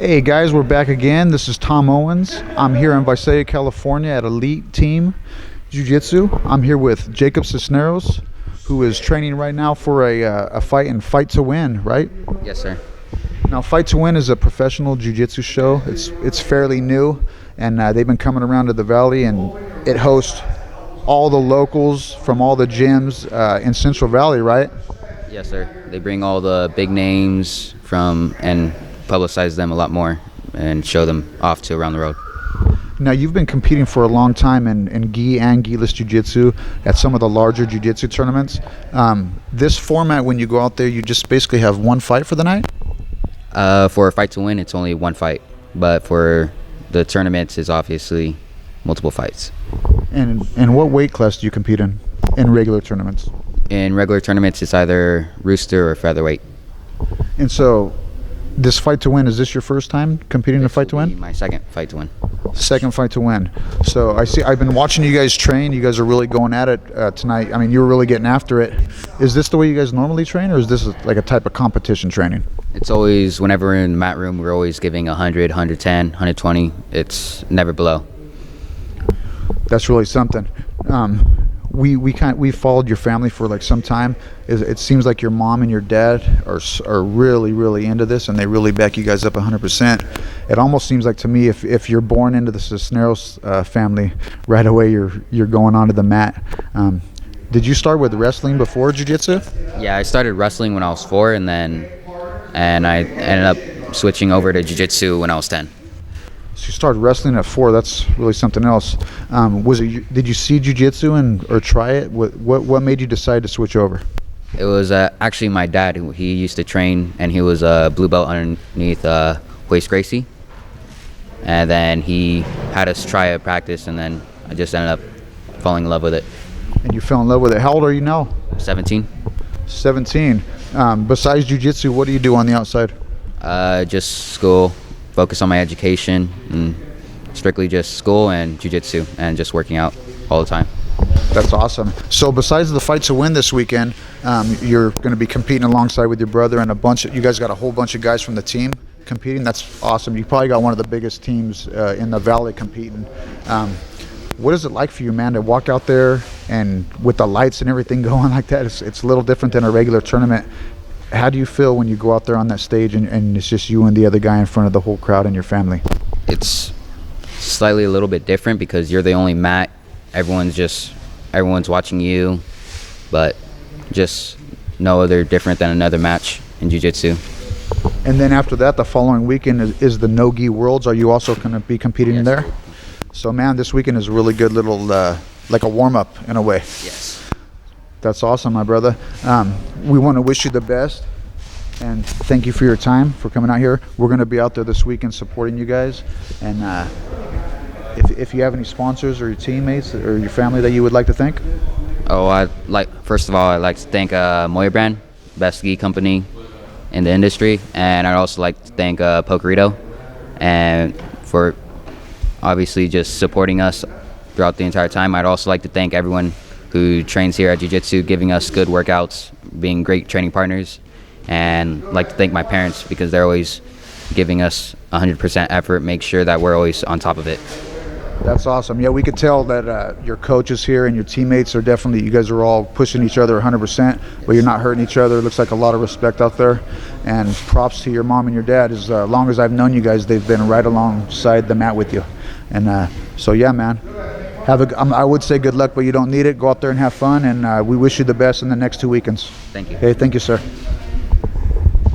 Hey guys, we're back again. This is Tom Owens. I'm here in Visalia, California at Elite Team Jiu Jitsu. I'm here with Jacob Cisneros, who is training right now for a fight in Fight to Win, right? Yes, sir. Now, Fight to Win is a professional jiu-jitsu show. It's fairly new, and they've been coming around to the Valley, and it hosts all the locals from all the gyms in Central Valley, right? Yes, sir. They bring all the big names from and publicize them a lot more and show them off to around the road. Now, you've been competing for a long time in gi and gi-less jiu-jitsu at some of the larger jiu-jitsu tournaments. This format, when you go out there, you just basically have one fight for the night? For a Fight to Win, it's only one fight, but for the tournaments, it's obviously multiple fights. And what weight class do you compete in regular tournaments? In regular tournaments, it's either rooster or featherweight. And so, this Fight to Win, is this your first time competing in a Fight to Win? My second Fight to Win. Second Fight to Win. So I've been watching you guys train. You guys are really going at it tonight. I mean, you were really getting after it. Is this the way you guys normally train, or is this like a type of competition training? It's always, whenever we're in the mat room, we're always giving 100, 110, 120. It's never below. That's really something. We followed your family for like some time. It seems like your mom and your dad are really into this, and they really back you guys up 100%. It almost seems like to me, if you're born into the Cisneros family, right away you're going onto the mat. Did you start with wrestling before jiu-jitsu? Yeah, I started wrestling when I was 4, and I ended up switching over to jiu-jitsu when I was 10. So you started wrestling at 4. That's really something else. Did you see jiu-jitsu or try it? What made you decide to switch over? It was actually my dad. He used to train, and he was a blue belt underneath Hoist Gracie. And then he had us try a practice, and then I just ended up falling in love with it. And you fell in love with it. How old are you now? 17. 17. Besides jiu-jitsu, what do you do on the outside? Just school. Focus on my education, and strictly just school and jiu-jitsu and just working out all the time. That's awesome. So besides the Fight to Win this weekend, you're going to be competing alongside with your brother and you guys got a whole bunch of guys from the team competing. That's awesome. You probably got one of the biggest teams in the Valley competing. What is it like for you, man, to walk out there and with the lights and everything going like that? It's a little different than a regular tournament. How do you feel when you go out there on that stage and it's just you and the other guy in front of the whole crowd and your family? It's slightly a little bit different because you're the only mat. Everyone's watching you, but just no other different than another match in jiu-jitsu. And then after that, the following weekend is the No-Gi Worlds. Are you also going to be competing in there? So, man, this weekend is a really good little, like a warm-up in a way. Yes. That's awesome, my brother. We want to wish you the best, and thank you for your time, for coming out here. We're going to be out there this weekend supporting you guys. And if you have any sponsors or your teammates or your family that you would like to thank? First of all, I'd like to thank Moya Brand, best gi company in the industry, and I'd also like to thank Pokerito, and for obviously just supporting us throughout the entire time. I'd also like to thank everyone who trains here at Jiu-Jitsu, giving us good workouts, being great training partners, and I'd like to thank my parents because they're always giving us 100% effort, make sure that we're always on top of it. That's awesome. Yeah, we could tell that your coaches here and your teammates are definitely, you guys are all pushing each other 100%, but you're not hurting each other. It looks like a lot of respect out there. And props to your mom and your dad. As long as I've known you guys, they've been right alongside the mat with you. And so, yeah, man. I would say good luck, but you don't need it. Go out there and have fun, and we wish you the best in the next 2 weekends. Thank you. Okay, thank you, sir.